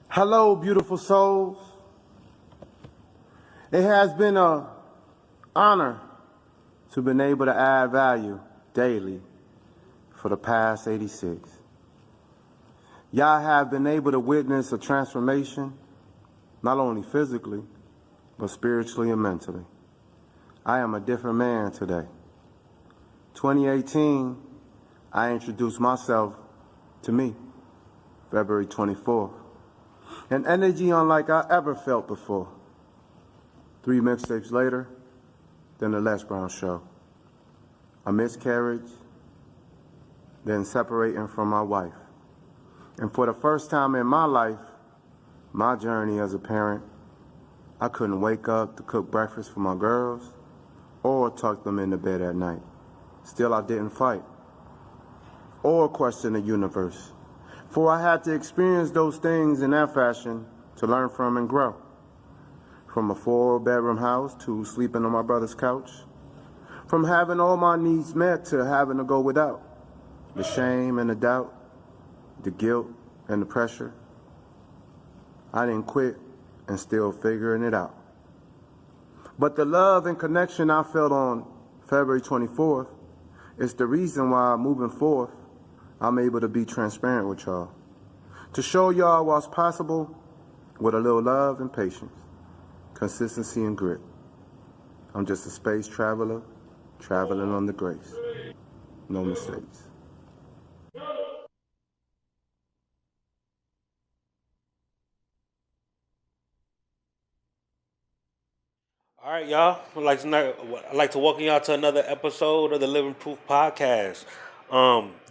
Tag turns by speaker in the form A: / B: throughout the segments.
A: Hello, beautiful souls. It has been an honor to be able to add value daily for the past 86. Y'all have been able to witness a transformation, not only physically, but spiritually and mentally. I am a different man today. 2018, I introduced myself to me, February 24th. An energy unlike I ever felt before. 3 mixtapes later, then the Les Brown Show. A miscarriage, then separating from my wife. And for the first time in my life, my journey as a parent, I couldn't wake up to cook breakfast for my girls or tuck them into bed at night. Still, I didn't fight or question the universe, for I had to experience those things in that fashion to learn from and grow. From a 4-bedroom house to sleeping on my brother's couch. From having all my needs met to having to go without. The shame and the doubt, the guilt and the pressure. I didn't quit and still figuring it out. But the love and connection I felt on February 24th is the reason why moving forth, I'm able to be transparent with y'all. To show y'all what's possible with a little love and patience, consistency and grit. I'm just a space traveler, traveling on the grace. No mistakes.
B: All right, y'all. I'd like to welcome y'all to another episode of the Living Proof Podcast.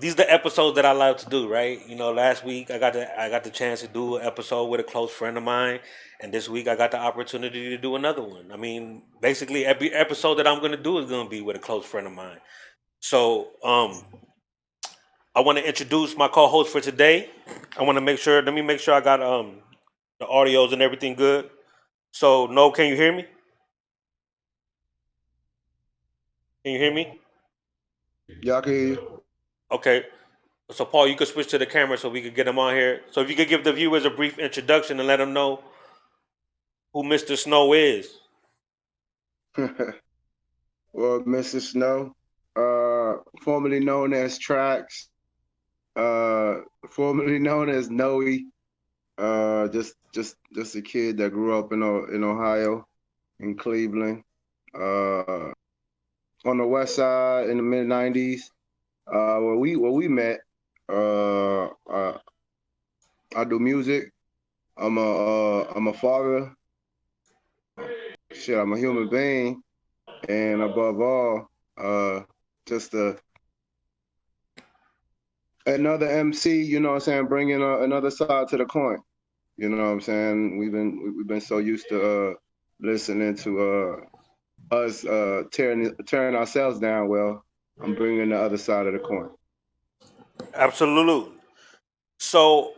B: These are the episodes that I love to do, right? You know, last week I got the chance to do an episode with a close friend of mine, and this week I got the opportunity to do another one. I mean, basically every episode that I'm going to do is going to be with a close friend of mine. So, I want to introduce my co-host for today. Let me make sure I got the audios and everything good. So, No, can you hear me? Can you hear me?
A: Y'all can hear you?
B: Okay. So, Paul, you could switch to the camera so we could get him on here. So, if you could give the viewers a brief introduction and let them know who Mr. Snow is.
A: Well, Mr. Snow, formerly known as Trax, formerly known as Noe, just a kid that grew up in Ohio, in Cleveland, on the West Side in the mid '90s, where we met. I do music. I'm a father. Shit, I'm a human being, and above all, just another MC. You know what I'm saying? Bringing another side to the coin. You know what I'm saying? We've been so used to listening to us tearing ourselves down. Well, I'm bringing the other side of the coin.
B: Absolutely. So,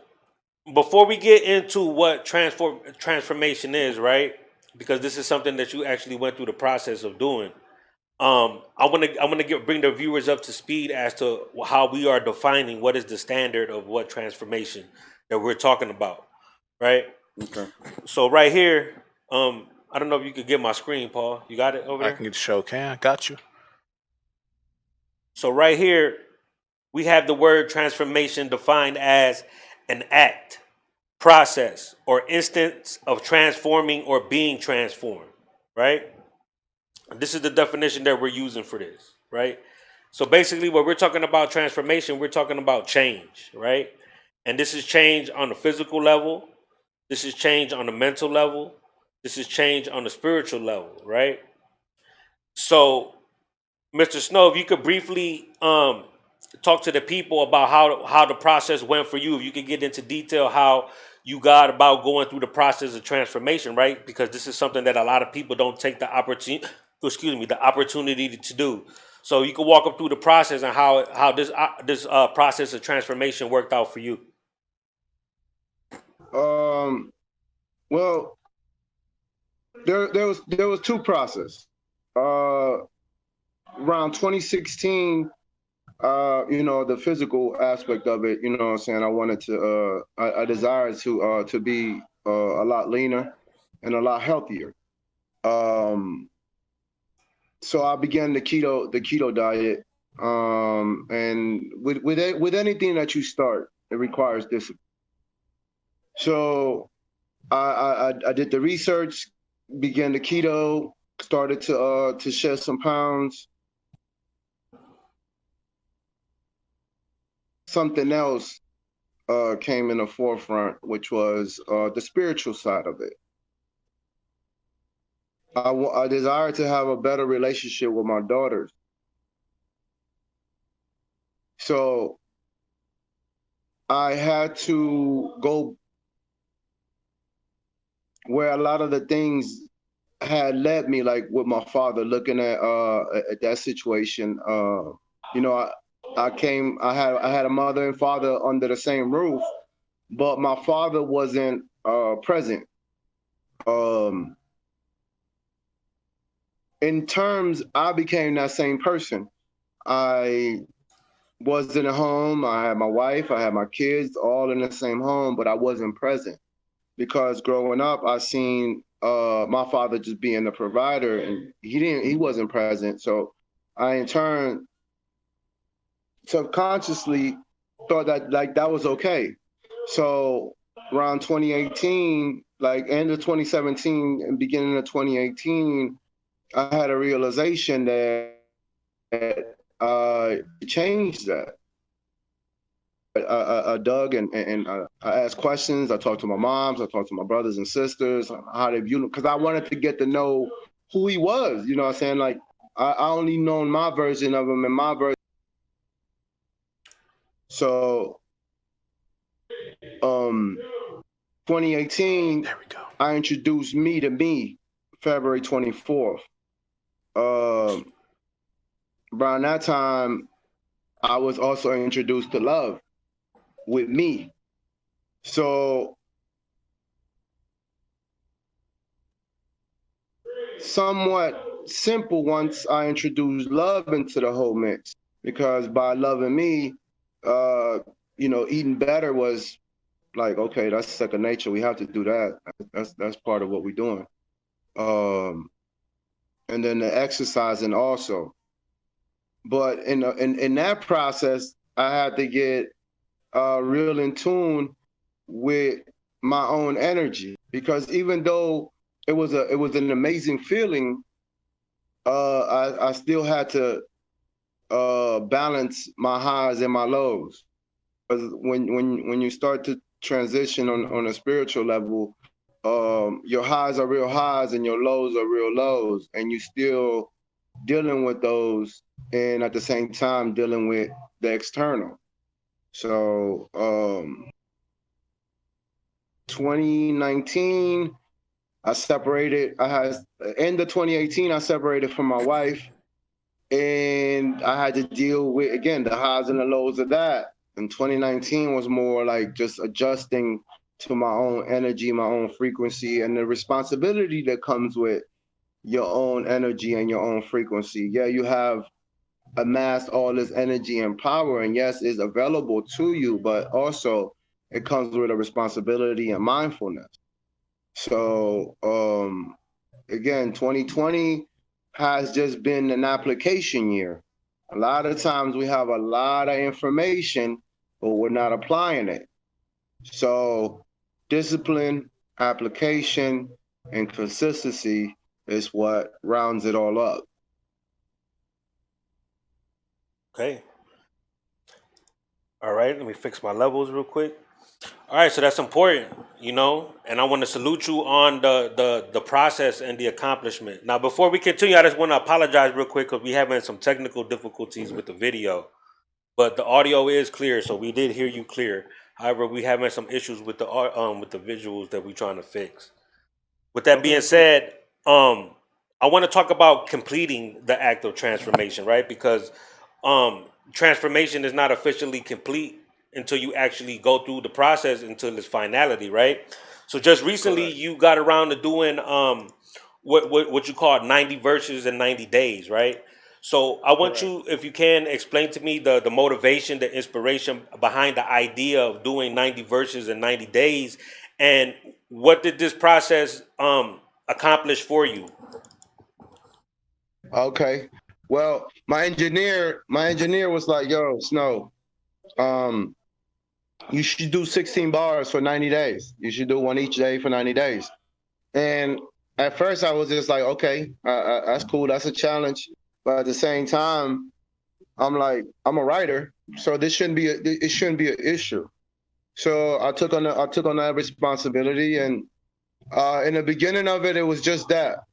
B: before we get into what transformation is, right? Because this is something that you actually went through the process of doing. I want to bring the viewers up to speed as to how we are defining what is the standard of what transformation that we're talking about, right?
A: Okay.
B: So right here, I don't know if you could get my screen, Paul. You got it over
C: I
B: there?
C: can get the show. I got you.
B: So right here, we have the word transformation defined as an act, process, or instance of transforming or being transformed, right? This is the definition that we're using for this, right? So basically, what we're talking about transformation, we're talking about change, right? And this is change on the physical level. This is change on the mental level. This is change on the spiritual level, right? So, Mr. Snow, if you could briefly talk to the people about how the process went for you, if you could get into detail how you got about going through the process of transformation, right? Because this is something that a lot of people don't take the opportunity to do. So you can walk up through the process and how this process of transformation worked out for you.
A: Well, there was two processes. around 2016, the physical aspect of it, you know what I'm saying? I wanted to, I desired to be a lot leaner and a lot healthier. So I began the keto diet. And with anything that you start, it requires discipline. So I did the research, began the keto, started to shed some pounds. Something else came in the forefront, which was the spiritual side of it. I desired to have a better relationship with my daughters. So I had to go where a lot of the things had led me, like with my father, looking at that situation. I had a mother and father under the same roof, but my father wasn't present. Um, in terms, I became that same person. I was in a home. I had my wife. I had my kids, all in the same home, but I wasn't present because growing up, I seen my father just being the provider, and he wasn't present. So I, in turn, subconsciously thought that like that was okay. So around 2018, like end of 2017 and beginning of 2018, I had a realization that changed that. I dug and I asked questions. I talked to my moms. I talked to my brothers and sisters how they view him because I wanted to get to know who he was. You know what I'm saying? Like I only known my version of him and my version. So, 2018,
B: There we go.
A: I introduced me to me, February 24th. Around that time, I was also introduced to love with me. So somewhat simple once I introduced love into the whole mix, because by loving me, eating better was like, okay, that's second nature. We have to do that. That's part of what we're doing. And then the exercising also. But in that process, I had to get real in tune with my own energy, because even though it was an amazing feeling, I still had to balance my highs and my lows. Because when you start to transition on a spiritual level, your highs are real highs and your lows are real lows, and you still dealing with those, and at the same time dealing with the external. So 2019, I separated. I had end of 2018, I separated from my wife, and I had to deal with again the highs and the lows of that. And 2019 was more like just adjusting to my own energy, my own frequency, and the responsibility that comes with your own energy and your own frequency. Yeah, you have amassed all this energy and power, and yes, it's available to you, but also it comes with a responsibility and mindfulness. So again, 2020 has just been an application year. A lot of times we have a lot of information, but we're not applying it. So discipline, application, and consistency is what rounds it all up.
B: Okay. All right. Let me fix my levels real quick. All right, so that's important, and I want to salute you on the process and the accomplishment. Now, before we continue, I just want to apologize real quick because we having some technical difficulties with the video, but the audio is clear, so we did hear you clear. However, we having some issues with the visuals that we're trying to fix. With that being said, I want to talk about completing the act of transformation, right? Because transformation is not officially complete until you actually go through the process until its finality, right? So just recently,
A: Correct.
B: you got around to doing what you call 90 verses in 90 days, right? So I want
C: Correct.
B: you, if you can, explain to me the motivation, the inspiration behind the idea of doing 90 verses in 90 days, and what did this process accomplish for you?
C: Okay. Well, my engineer was like, "Yo, Snow, um, you should do 16 bars for 90 days. You should do one each day for 90 days." And at first, I was just like, "Okay, that's cool. That's a challenge." But at the same time, I'm like, I'm a writer, so it shouldn't be an issue. So I took on that responsibility, and in the beginning of it, it was just that.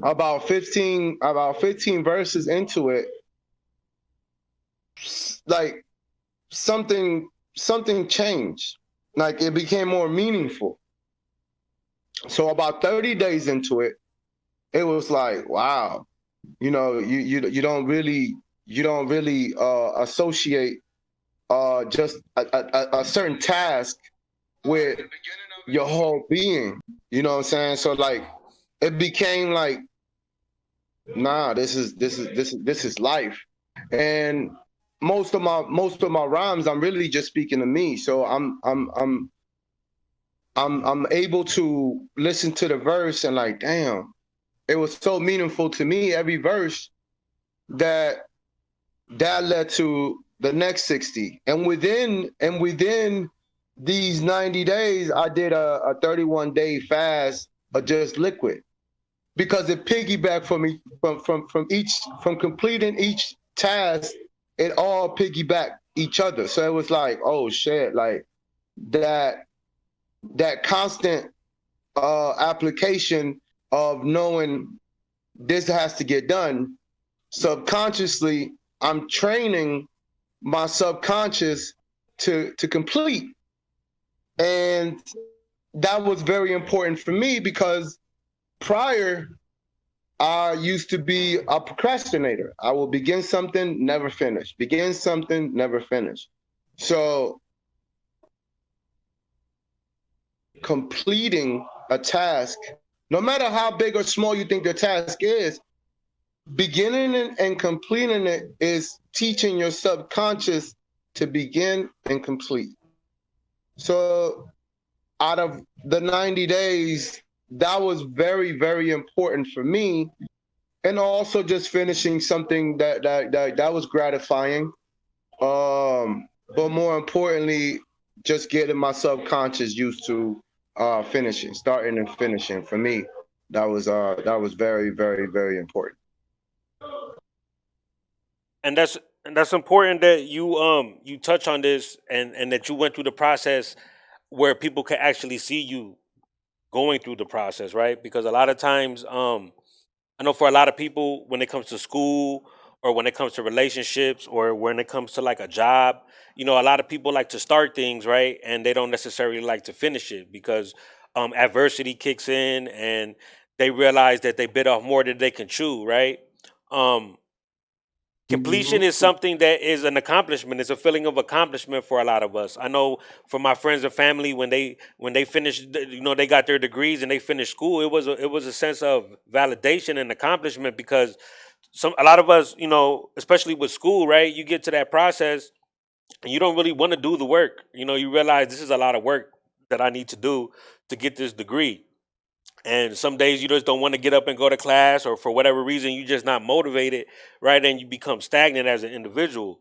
C: About 15 verses into it, like something changed. Like it became more meaningful. So about 30 days into it, it was like, wow, you don't really associate just a certain task with your whole being. You know what I'm saying? So like it became like, nah, this is life. And most of my rhymes, I'm really just speaking to me. So I'm able to listen to the verse and like, damn, it was so meaningful to me, every verse, that led to the next 60. And within these 90 days, I did a 31-day fast of just liquid, because it piggybacked from me from completing each task. It all piggybacked each other. So it was like, oh shit, like that constant application of knowing this has to get done. Subconsciously, I'm training my subconscious to complete. And that was very important for me, because prior, I used to be a procrastinator. I will begin something, never finish. Begin something, never finish. So completing a task, no matter how big or small you think the task is, beginning it and completing it is teaching your subconscious to begin and complete. So out of the 90 days, that was very, very important for me. And also just finishing something that was gratifying. But more importantly, just getting my subconscious used to finishing, starting and finishing. For me, that was very, very, very important.
B: And that's important that you touch on this, and that you went through the process where people can actually see you going through the process, right? Because a lot of times, I know for a lot of people, when it comes to school, or when it comes to relationships, or when it comes to like a job, a lot of people like to start things, right? And they don't necessarily like to finish it because adversity kicks in, and they realize that they bit off more than they can chew, right? Um, Completion
C: Mhm.
B: is something that is an accomplishment. It's a feeling of accomplishment for a lot of us. I know for my friends and family, when they finished, they got their degrees and they finished school, it was a sense of validation and accomplishment, because a lot of us, especially with school, right? You get to that process and you don't really want to do the work. You realize this is a lot of work that I need to do to get this degree. And some days you just don't want to get up and go to class, or for whatever reason you're just not motivated, right? And you become stagnant as an individual.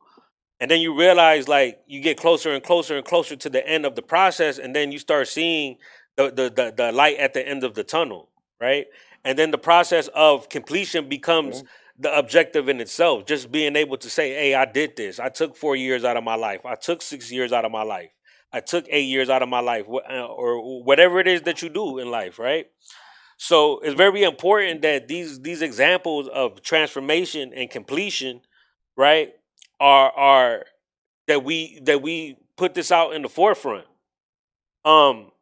B: And then you realize, like, you get closer and closer and closer to the end of the process, and then you start seeing the light at the end of the tunnel, right? And then the process of completion becomes the objective in itself. Just being able to say, hey, I did this. I took 4 years out of my life. I took 6 years out of my life. I took 8 years out of my life, or whatever it is that you do in life, right? So it's very important that these examples of transformation and completion, right, are that we put this out in the forefront. Um,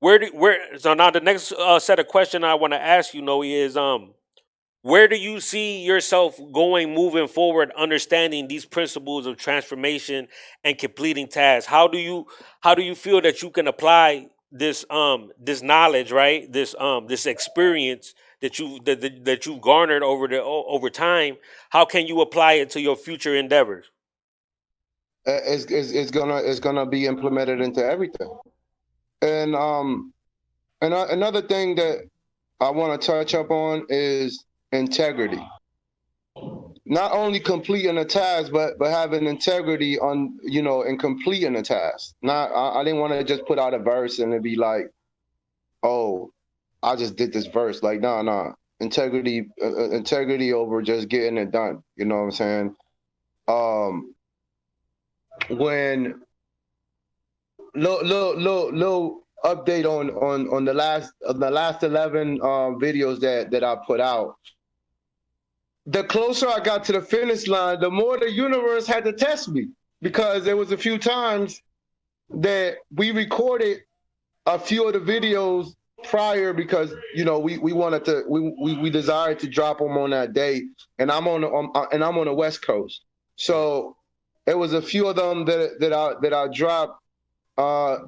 B: where so now the next set of question I want to ask you, Noe, is where do you see yourself going moving forward, understanding these principles of transformation and completing tasks? How do you feel that you can apply this knowledge, right? This experience that you've garnered over time, how can you apply it to your future endeavors?
C: It's gonna be implemented into everything. And another thing that I want to touch up on is integrity. Not only completing a task, but having integrity on, in completing a task. Not I didn't want to just put out a verse and it be like, oh, I just did this verse. Like, no. Integrity over just getting it done. You know what I'm saying? When little update on the last 11 videos that I put out. The closer I got to the finish line, the more the universe had to test me, because there was a few times that we recorded a few of the videos prior, because we wanted to we desired to drop them on that day, and I'm on the West Coast, so there was a few of them that I dropped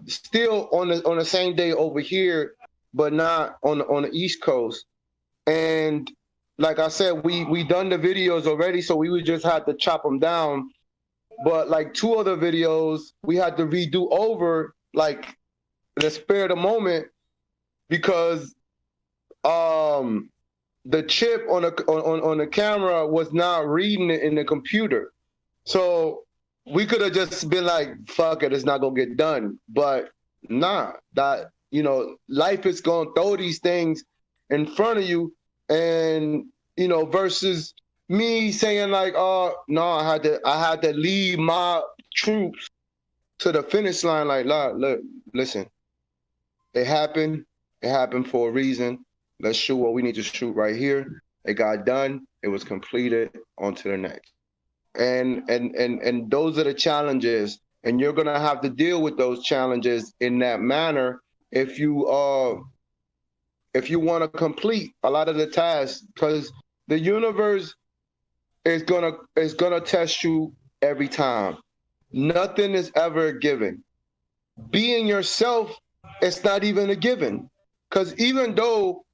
C: still on the same day over here, but not on the East Coast. And like I said, we done the videos already, so we would just have to chop them down. But like 2 other videos, we had to redo over, like the spare of the moment, because the chip on the camera was not reading it in the computer. So we could have just been like, fuck it, it's not gonna get done. But nah, that life is gonna throw these things in front of you, and versus me saying like, oh no, I had to lead my troops to the finish line. Like, look, listen, it happened for a reason. Let's shoot what we need to shoot right here. It got done. It was completed. On to the next. And those are the challenges, and you're gonna have to deal with those challenges in that manner if you want to complete a lot of the tasks, because the universe is gonna test you every time. Nothing is ever a given. Being yourself, it's not even a given, because even though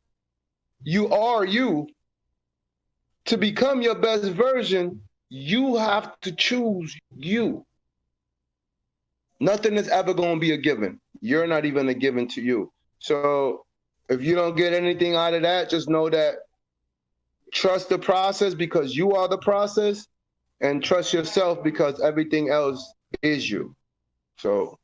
C: you are you, to become your best version, you have to choose you. Nothing is ever going to be a given. You're not even a given to you. So if you don't get anything out of that, just know that trust the process, because you are the process, and trust yourself, because everything else is you. So.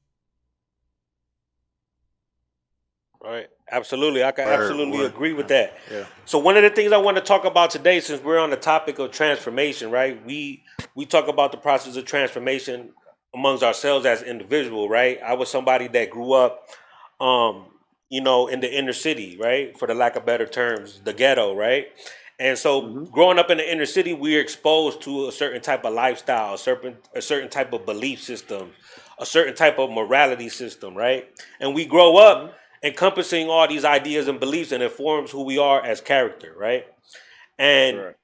B: Right. Absolutely. I can absolutely
D: Word.
B: agree with that.
D: Yeah.
B: So one of the things I want to talk about today, since we're on the topic of transformation, right? We talk about the process of transformation amongst ourselves as individual, right? I was somebody that grew up in the inner city, right? For the lack of better terms, the ghetto, right? And so growing up in the inner city, we're exposed to a certain type of lifestyle, a certain type of belief system, a certain type of morality system, right? And we grow up encompassing all these ideas and beliefs, and it forms who we are as character, right? And
D: Right.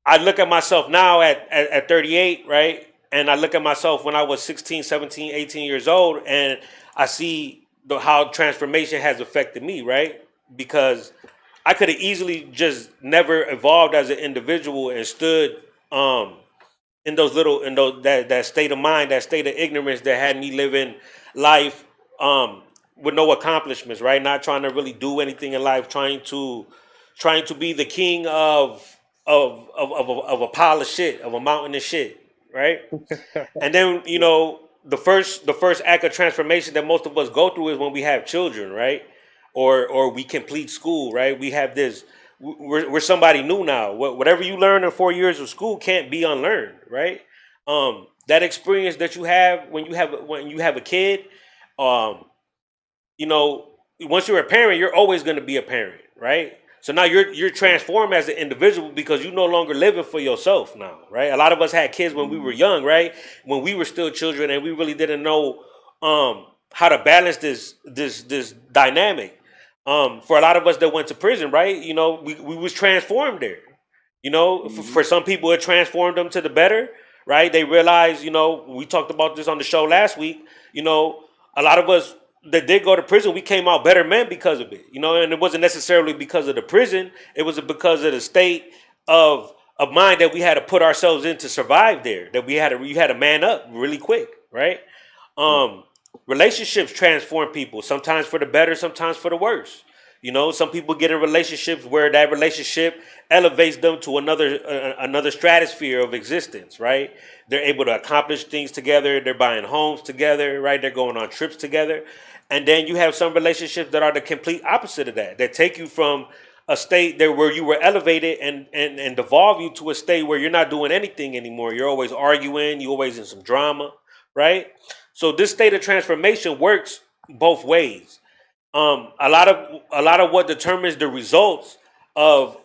B: I look at myself now at 38, right? And I look at myself when I was 16, 17, 18 years old, and I see how transformation has affected me, right? Because I could have easily just never evolved as an individual and stood in that state of mind, that state of ignorance that had me living life with no accomplishments, right? Not trying to really do anything in life, trying to be the king of a pile of shit, of a mountain of shit, right? And then the first act of transformation that most of us go through is when we have children, right? Or we complete school, right? We have this. We're somebody new now. Whatever you learn in 4 years of school can't be unlearned, right? That experience that you have when you have a kid, once you're a parent, you're always going to be a parent, right? So now you're transformed as an individual because you're no longer living for yourself now, right? A lot of us had kids when we were young, right? When we were still children, and we really didn't know how to balance this dynamic. For a lot of us that went to prison, right? We was transformed there. For some people, it transformed them to the better, right? They realized, we talked about this on the show last week. A lot of us that did go to prison, we came out better men because of it. You know, and it wasn't necessarily because of the prison. It was because of the state of mind that we had to put ourselves in to survive there. That we had to man up really quick, right? Um, Relationships transform people, sometimes for the better, sometimes for the worse. You know, some people get in relationships where that relationship elevates them to another stratosphere of existence, right? They're able to accomplish things together. They're buying homes together, right? They're going on trips together. And then you have some relationships that are the complete opposite of that, that take you from a state there where you were elevated and devolve you to a state where you're not doing anything anymore. You're always arguing, you're always in some drama, right? So this state of transformation works both ways. A lot of what determines the results of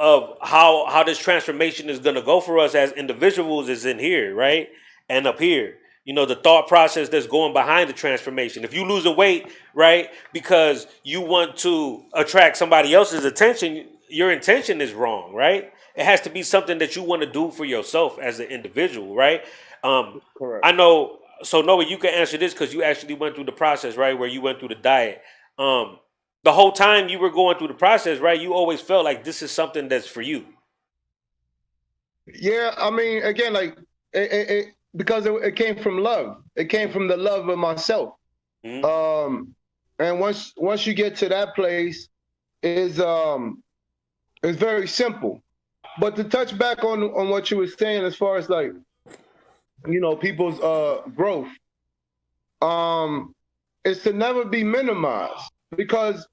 B: how this transformation is going to go for us as individuals is in here, right? And up here, you know, the thought process that's going behind the transformation. If you lose a weight, right, because you want to attract somebody else's attention, your intention is wrong, right? It has to be something that you want to do for yourself as an individual, right?
C: Correct.
B: I know. So Noah, you can answer this because you actually went through the process, right? Where you went through the diet. Um, the whole time you were going through the process, right? You always felt like this is something that's for you.
C: Yeah, I mean, again, like because it came from love. It came from the love of myself.
B: Mhm.
C: And once you get to that place, is it's very simple. But to touch back on what you were saying, as far as like, you know, people's growth, is to never be minimized, because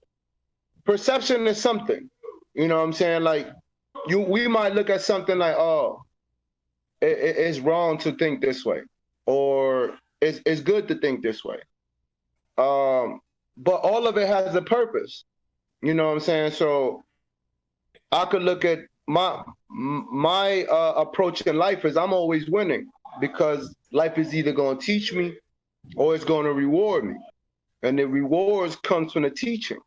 C: perception is something. You know what I'm saying? Like, we might look at something like, oh, it's wrong to think this way, or it's good to think this way. But all of it has a purpose. You know what I'm saying? So I could look at my approach in life is I'm always winning, because life is either going to teach me or it's going to reward me, and the rewards comes from the teaching.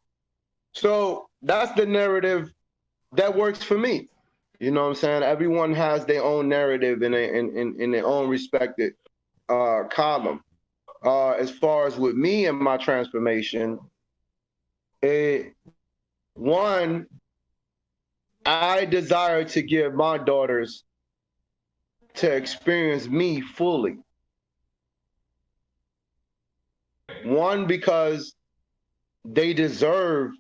C: So that's the narrative that works for me. You know what I'm saying? Everyone has their own narrative in their own respected column. As far as with me and my transformation, one, I desire to give my daughters to experience me fully. One, because they deserve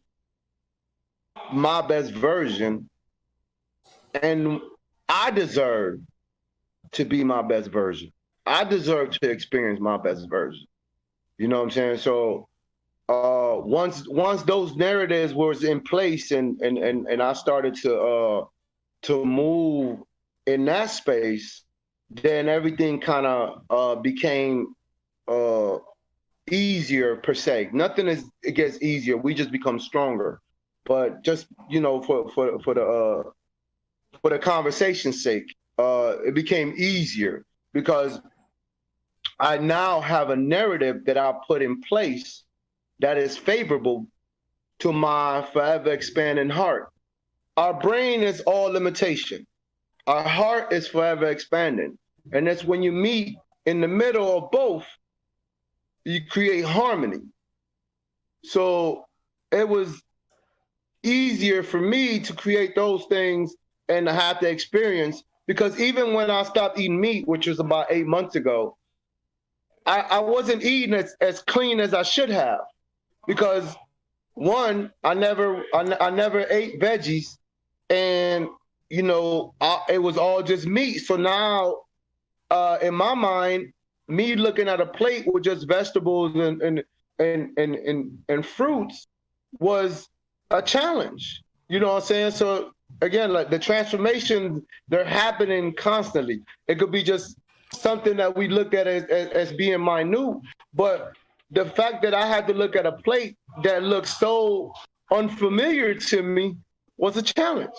C: my best version, and I deserve to be my best version. I deserve to experience my best version. You know what I'm saying? So once those narratives was in place, and I started to move in that space, then everything kind of became easier per se. Nothing it gets easier. We just become stronger. But just, you know, for the conversation's sake, it became easier because I now have a narrative that I put in place that is favorable to my forever expanding heart. Our brain is all limitation. Our heart is forever expanding. And that's when you meet in the middle of both, you create harmony. So it was easier for me to create those things and to have the experience, because even when I stopped eating meat, which was about 8 months ago, I wasn't eating as clean as I should have, because one, I never ate veggies, and you know, it was all just meat. So now, in my mind, me looking at a plate with just vegetables and fruits was a challenge. You know what I'm saying? So again, like the transformations, they're happening constantly. It could be just something that we look at as being minute, but the fact that I had to look at a plate that looked so unfamiliar to me was a challenge.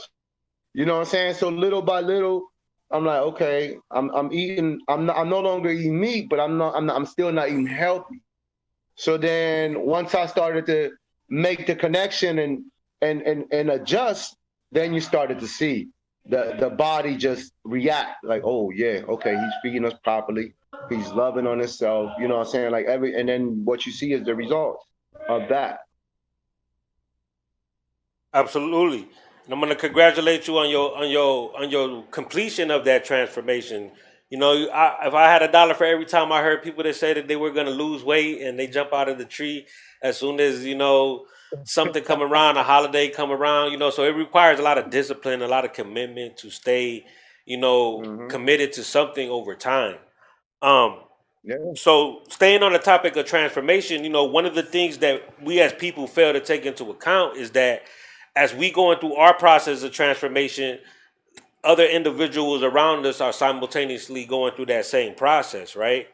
C: You know what I'm saying? So little by little, I'm like, okay, I'm eating. I'm no longer eating meat, but I'm still not eating healthy. So then once I started to make the connection and adjust, then you started to see the body just react like, oh yeah, okay, he's feeding us properly, he's loving on himself, you know what I'm saying? Like and then what you see is the results. of that.
B: Absolutely. And I'm going to congratulate you on your completion of that transformation. You know, if I had $1 for every time I heard people that say that they were going to lose weight and they jump out of the tree as soon as, you know, something come around, a holiday come around, you know, so it requires a lot of discipline, a lot of commitment to stay, you know, committed to something over time. Um,
C: Yeah.
B: so staying on the topic of transformation, you know, one of the things that we as people fail to take into account is that as we going through our process of transformation, other individuals around us are simultaneously going through that same process, right?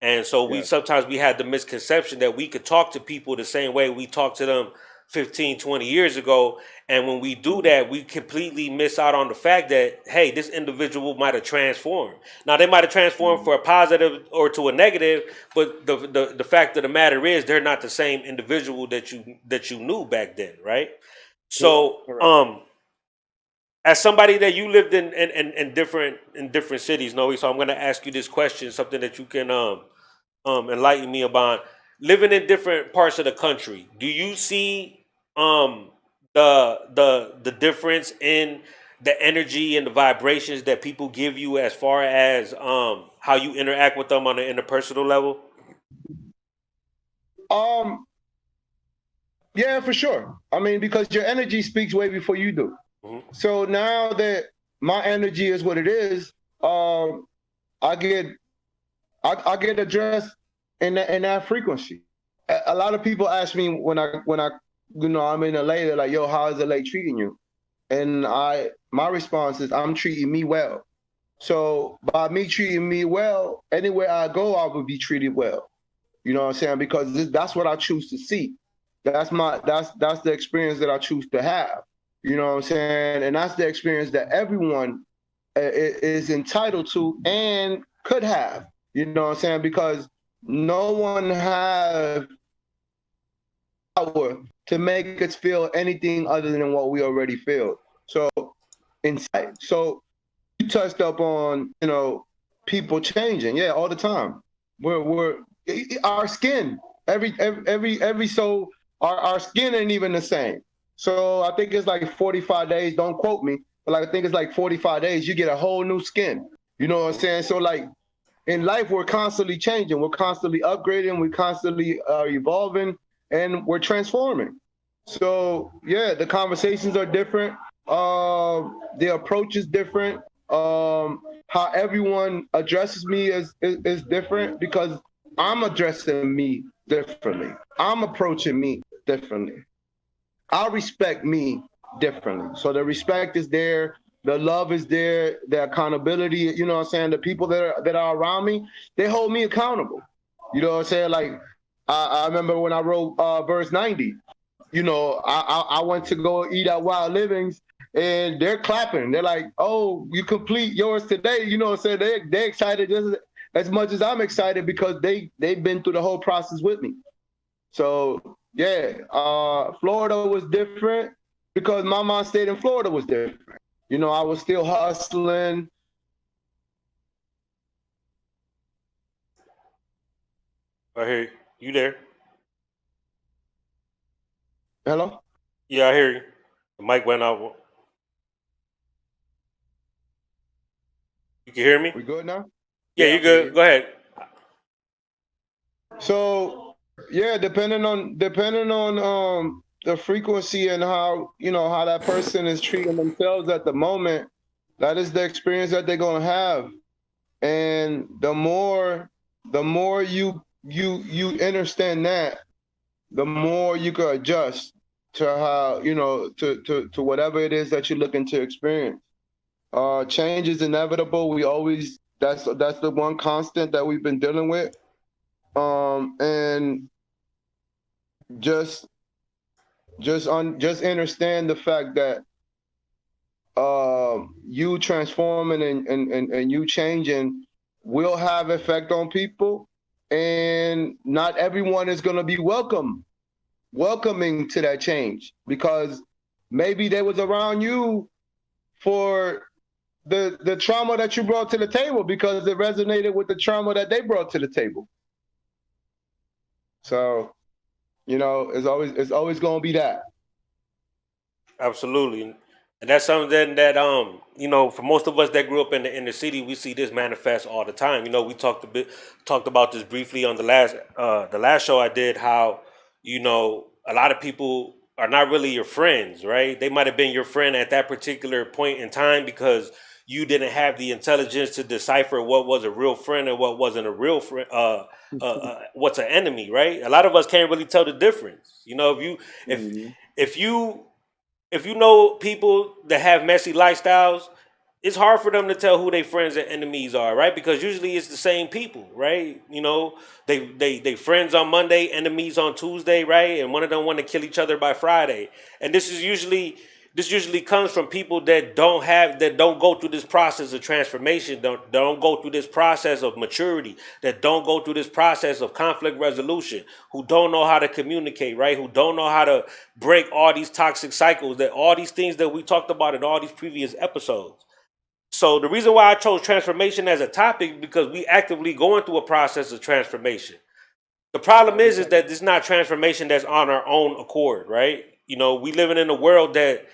B: And so we
C: Yes.
B: sometimes we had the misconception that we could talk to people the same way we talked to them 15, 20 years ago. And when we do that, we completely miss out on the fact that, hey, this individual might have transformed. Now they might have transformed for a positive or to a negative, but the fact of the matter is they're not the same individual that you knew back then, right? So
C: Correct.
B: as somebody that you lived in different cities, Noe, so I'm going to ask you this question, something that you can enlighten me about. Living in different parts of the country, do you see um, the difference in the energy and the vibrations that people give you as far as how you interact with them on an interpersonal level?
C: Um, yeah, for sure. I mean, because your energy speaks way before you do.
B: Mhm.
C: So now that my energy is what it is, I get I get addressed in that frequency. A lot of people ask me when I you know I'm in LA, they're like, "Yo, how is LA treating you?" And my response is, "I'm treating me well." So by me treating me well, anywhere I go, I will be treated well. You know what I'm saying? Because that's what I choose to see. That's the experience that I choose to have. You know what I'm saying? And that's the experience that everyone is entitled to and could have. You know what I'm saying? Because no one has power to make us feel anything other than what we already feel. So inside. So you touched up on, you know, people changing. Yeah, all the time. We're our skin. Every so our skin ain't even the same. So I think it's like 45 days. Don't quote me, but like I think it's like 45 days. You get a whole new skin. You know what I'm saying? So like in life, we're constantly changing. We're constantly upgrading. We constantly evolving, and we're transforming. So yeah, the conversations are different. The approach is different. How everyone addresses me is different because I'm addressing me differently. I'm approaching me differently. I respect me differently. So the respect is there, the love is there, the accountability, you know what I'm saying? The people that are around me, they hold me accountable. You know what I'm saying? Like I remember when I wrote verse 90, you know, I went to go eat at Wild Livings and they're clapping. They're like, "Oh, you complete yours today." You know what I'm saying? They're excited just as much as I'm excited because they've been through the whole process with me. So yeah, Florida was different because my mom stayed in Florida was different. You know, I was still hustling.
B: I hear you. You there?
C: Hello?
B: Yeah, I hear you. The mic went out. You can hear me?
C: We good now?
B: Yeah,
C: Yeah,
B: you
C: I can hear
B: good.
C: you.
B: Go ahead.
C: So yeah, depending on the frequency and how you know how that person is treating themselves at the moment, that is the experience that they're gonna have. And the more you understand that, the more you can adjust to how you know to whatever it is that you're looking to experience. Change is inevitable. We always that's the one constant that we've been dealing with. And just just understand the fact that you transforming and you changing will have effect on people, and not everyone is going to be welcoming to that change because maybe they was around you for the trauma that you brought to the table because it resonated with the trauma that they brought to the table. So You know, it's always gonna be that.
B: Absolutely. And that's something that you know, for most of us that grew up in the city, we see this manifest all the time. You know, we talked about this briefly on the last show I did, how, you know, a lot of people are not really your friends, right? They might have been your friend at that particular point in time because you didn't have the intelligence to decipher what was a real friend and what wasn't a real friend, what's an enemy, right? A lot of us can't really tell the difference. You know, if
C: Mhm.
B: if you if you know people that have messy lifestyles, it's hard for them to tell who their friends and enemies are, right? Because usually it's the same people, right? You know, they friends on Monday, enemies on Tuesday, right? And one of them want to kill each other by Friday. And this usually comes from people that don't go through this process of transformation, don't go through this process of maturity, that don't go through this process of conflict resolution, who don't know how to communicate, right? Who don't know how to break all these toxic cycles, that all these things that we talked about in all these previous episodes. So the reason why I chose transformation as a topic, because we actively going through a process of transformation. The problem is that this is not transformation that's on our own accord, right? You know, we living in a world that,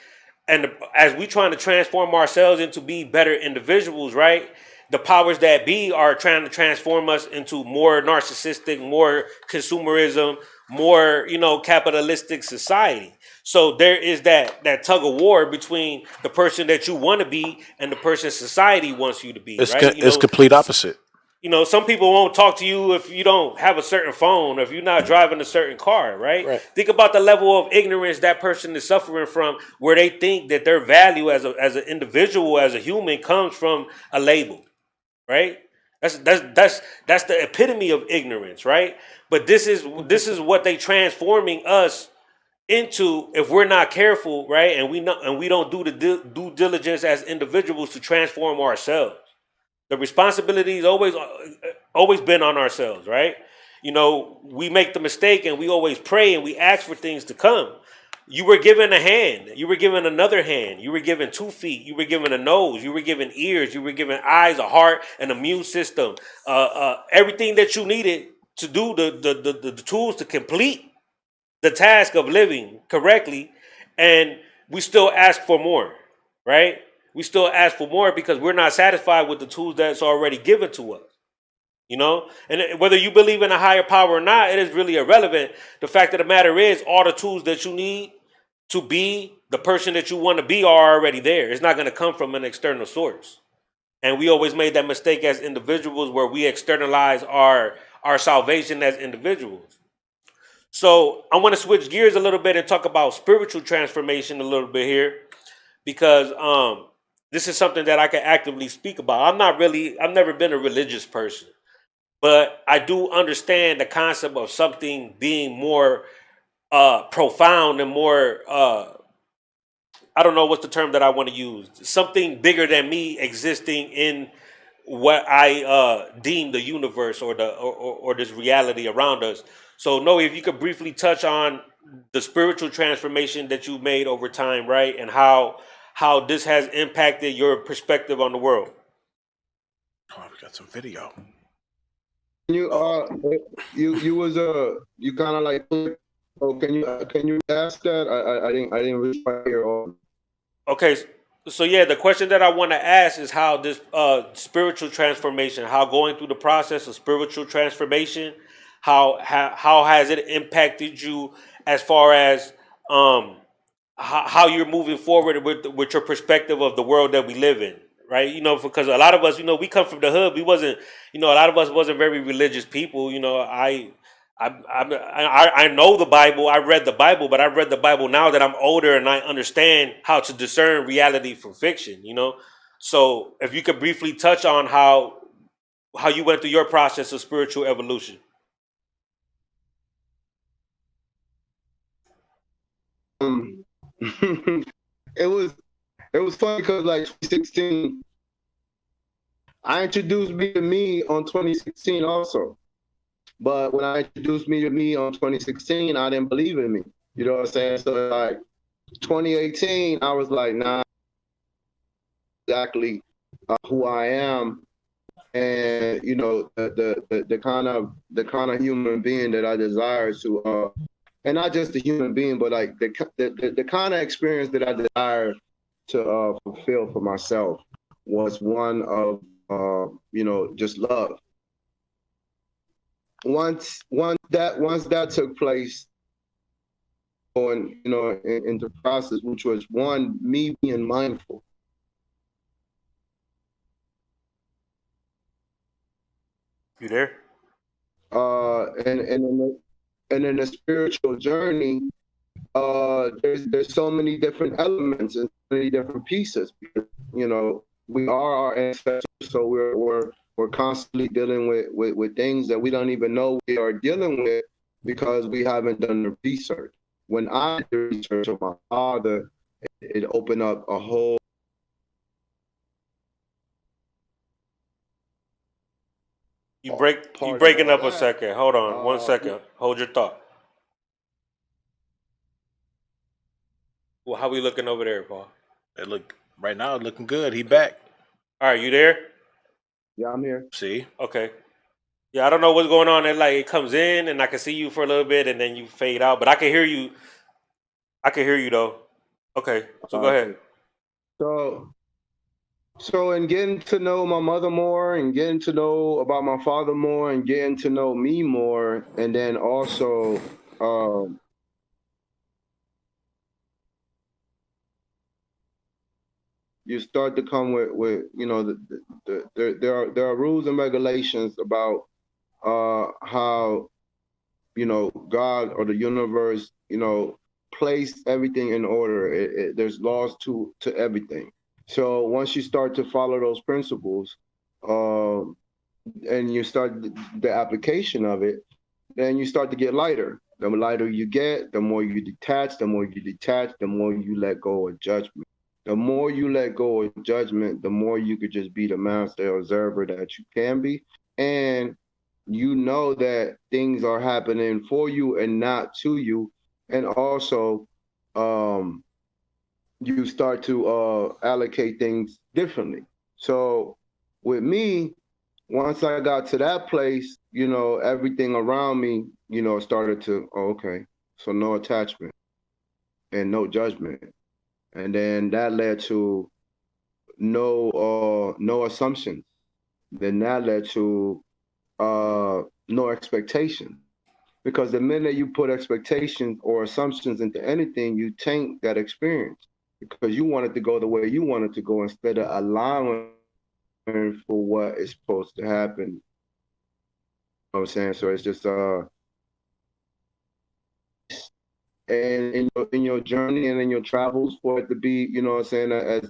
B: and as we trying to transform ourselves into be better individuals, right? The powers that be are trying to transform us into more narcissistic, more consumerism, more, you know, capitalistic society. So there is that tug of war between the person that you want to be and the person society wants you to be, right?
D: It's complete opposite.
B: You know, some people won't talk to you if you don't have a certain phone, or if you're not driving a certain car, right?
D: Right.
B: Think about the level of ignorance that person is suffering from, where they think that their value as an individual, as a human, comes from a label, right? That's the epitome of ignorance, right? But this is what they transforming us into if we're not careful, right? And we don't do the due diligence as individuals to transform ourselves. The responsibility is always been on ourselves, right? You know, we make the mistake and we always pray and we ask for things to come. You were given a hand, you were given another hand, you were given 2 feet, you were given a nose, you were given ears, you were given eyes, a heart, an immune system, everything that you needed to do the tools to complete the task of living correctly, and we still ask for more, right? We still ask for more because we're not satisfied with the tools that's already given to us. You know, and whether you believe in a higher power or not, it is really irrelevant. The fact of the matter is, all the tools that you need to be the person that you want to be are already there. It's not going to come from an external source. And we always made that mistake as individuals, where we externalize our salvation as individuals. So I want to switch gears a little bit and talk about spiritual transformation a little bit here, because this is something that I can actively speak about. I've never been a religious person, but I do understand the concept of something being more profound and more, I don't know what's the term that I want to use, something bigger than me existing in what I deem the universe, or this reality around us. So, Noe, if you could briefly touch on the spiritual transformation that you made over time, right, and how this has impacted your perspective on the world.
D: Oh, we got some video.
C: You you was you kind of like, oh, can you ask that? I didn't really hear all.
B: Okay, so yeah, the question that I want to ask is how this spiritual transformation, how going through the process of spiritual transformation, how has it impacted you as far as how you're moving forward with your perspective of the world that we live in, right? You know, because a lot of us, you know, we come from the hood. We wasn't, you know, a lot of us wasn't very religious people. You know, I know the Bible. I read the Bible, but I read the Bible now that I'm older and I understand how to discern reality from fiction. You know, so if you could briefly touch on how you went through your process of spiritual evolution.
C: It was funny because like 2016, I introduced me on 2016 also. But when I introduced me on 2016, I didn't believe in me. You know what I'm saying? So like 2018, I was like, nah, exactly who I am, and you know the kind of human being that I desire and not just the human being, but like the kind of experience that I desire to fulfill for myself was one of just love. Once that took place, on in the process, which was one, me being mindful.
B: You there?
C: And in the spiritual journey, there's so many different elements and so many different pieces. We are our ancestors, so we're constantly dealing with things that we don't even know we are dealing with because we haven't done the research. When I did the research of my father, it opened up a whole.
B: You
C: Part of
B: breaking
C: all
B: up a
C: that.
B: second. Hold on, 1 second. Hold your thought. Well, how we looking over there, Paul?
D: It look right now, looking good. He back.
B: All right, you there?
C: Yeah, I'm here.
D: See,
B: Okay. Yeah, I don't know what's going on. It comes in, and I can see you for a little bit, and then you fade out. But I can hear you. I can hear you though. Okay, so go ahead.
C: So in getting to know my mother more and getting to know about my father more and getting to know me more, and then also you start to come with there are rules and regulations about how God or the universe place everything in order. There's laws to everything. So once you start to follow those principles, and you start the application of it, then you start to get lighter. The lighter you get, the more you detach. The more you detach, the more you let go of judgment. The more you let go of judgment, the more you could just be the master observer that you can be. And you know that things are happening for you and not to you. And also, you start to allocate things differently. So with me, once I got to that place, everything around me, started to, okay, so no attachment and no judgment. And then that led to no assumptions. Then that led to no expectation. Because the minute you put expectations or assumptions into anything, you taint that experience because you want it to go the way you want it to go instead of allowing for what is supposed to happen. You know what I'm saying? So it's just and in your journey and in your travels for it to be,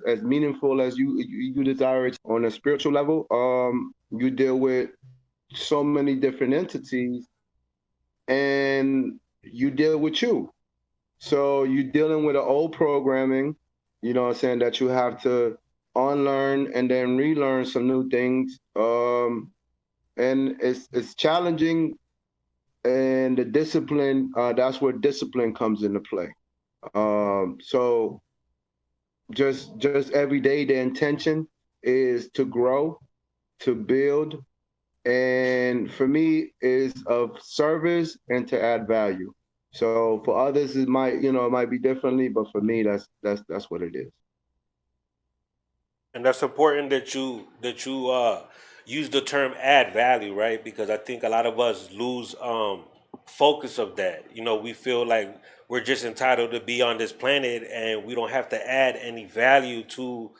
C: as meaningful as you desire it on a spiritual level, you deal with so many different entities and you deal with you. So you're dealing with an old programming, that you have to unlearn and then relearn some new things. And it's challenging, and the discipline, that's where discipline comes into play. So just every day the intention is to grow, to build, and for me is of service and to add value. So for others it might be differently, but for me that's what it is.
B: And that's important that you use the term add value, right? Because I think a lot of us lose focus of that. We feel like we're just entitled to be on this planet and we don't have to add any value to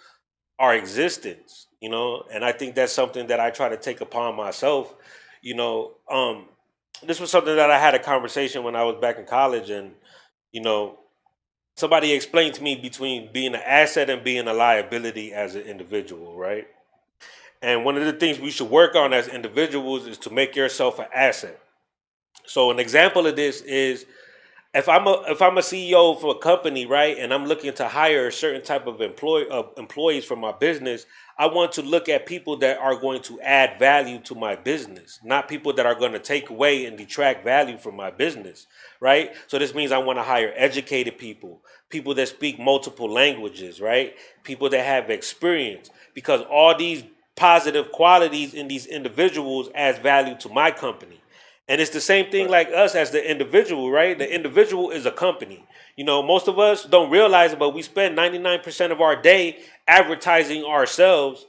B: our existence. And I think that's something that I try to take upon myself. You know, um, this was something that I had a conversation when I was back in college, and you know, somebody explained to me between being an asset and being a liability as an individual, right? And one of the things we should work on as individuals is to make yourself an asset. So an example of this is if I'm a CEO for a company, right, and I'm looking to hire a certain type of employees for my business, I want to look at people that are going to add value to my business, not people that are going to take away and detract value from my business, right? So this means I want to hire educated people, people that speak multiple languages, right? People that have experience, because all these positive qualities in these individuals adds value to my company. And it's the same thing like us as the individual, right? The individual is a company. Most of us don't realize it, but we spend 99% of our day advertising ourselves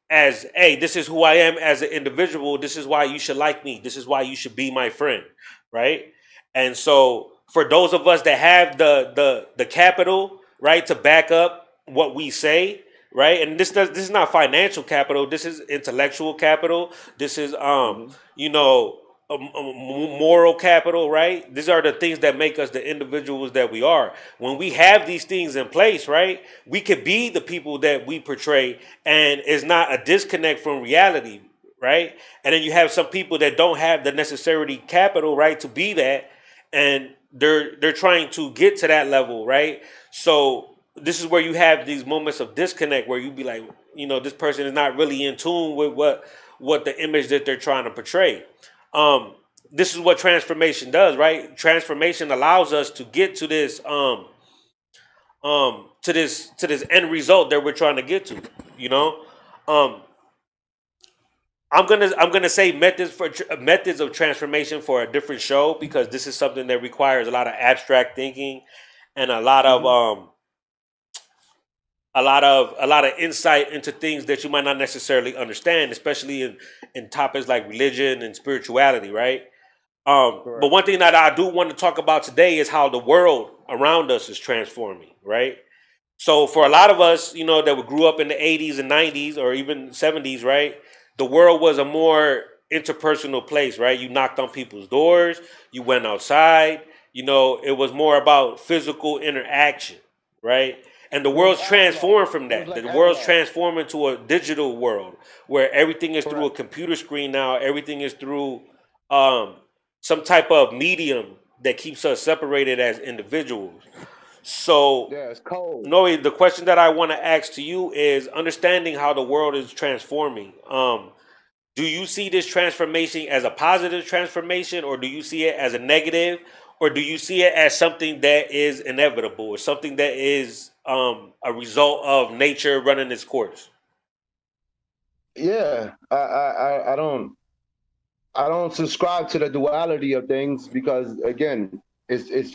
B: as, hey, this is who I am as an individual. This is why you should like me. This is why you should be my friend, right? And so for those of us that have the capital, right, to back up what we say, right? And this is not financial capital. This is intellectual capital. This is you know moral capital, right? These are the things that make us the individuals that we are. When we have these things in place, right, we could be the people that we portray, and it's not a disconnect from reality, right? And then you have some people that don't have the necessary capital, right, to be that, and they're trying to get to that level, right? So this is where you have these moments of disconnect where you be like, this person is not really in tune with what the image that they're trying to portray. This is what transformation does, right? Transformation allows us to get to this to this end result that we're trying to get to. Um, I'm gonna say methods of transformation for a different show, because this is something that requires a lot of abstract thinking and a lot of insight into things that you might not necessarily understand, especially in topics like religion and spirituality, right? But one thing that I do want to talk about today is how the world around us is transforming, right? So for a lot of us, that grew up in the 80s and 90s or even 70s, right? The world was a more interpersonal place, right? You knocked on people's doors, you went outside, it was more about physical interaction, right? And the world's transformed from that. The world's transformed into a digital world where everything is through a computer screen now. Everything is through some type of medium that keeps us separated as individuals. So,
C: Yeah, it's cold.
B: Noe, the question that I want to ask to you is understanding how the world is transforming. Do you see this transformation as a positive transformation, or do you see it as a negative, or do you see it as something that is inevitable, or something that is a result of nature running its course?
C: Yeah, I don't subscribe to the duality of things because again, it's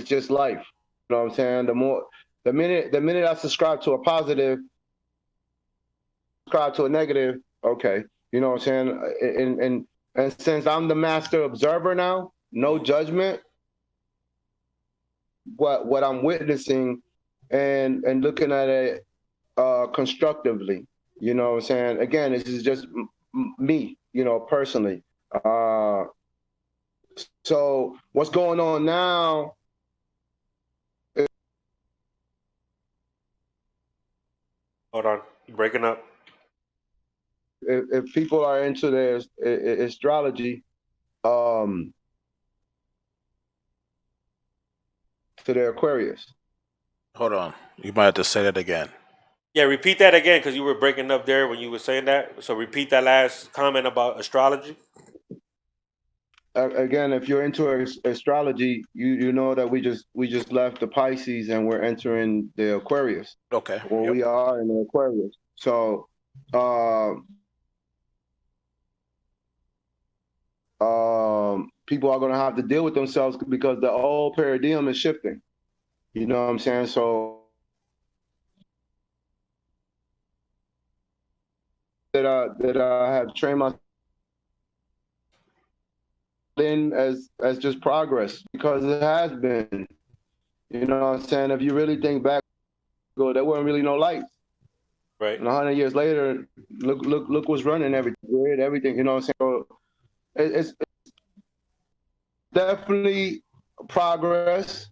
C: just life. You know what I'm saying? The minute I subscribe to a positive, subscribe to a negative, okay. You know what I'm saying? And since I'm the master observer now, no judgment, what I'm witnessing and looking at it constructively. You know what I'm saying? Again, this is just me, personally. So what's going on now?
B: Hold on, you're breaking up.
C: If people are into their astrology, to their Aquarius.
D: Hold on. You might have to say that again.
B: Yeah, repeat that again because you were breaking up there when you were saying that. So repeat that last comment about astrology.
C: Again, if you're into astrology, you know that we just left the Pisces and we're entering the Aquarius.
D: Okay.
C: Well, we are in the Aquarius. So, people are going to have to deal with themselves because the whole paradigm is shifting. You know what I'm saying? So that I have trained myself in as just progress, because it has been. You know what I'm saying? If you really think back, there weren't really no lights.
B: Right.
C: And 100 years later, look what's running everything. You know what I'm saying? So it's definitely progress.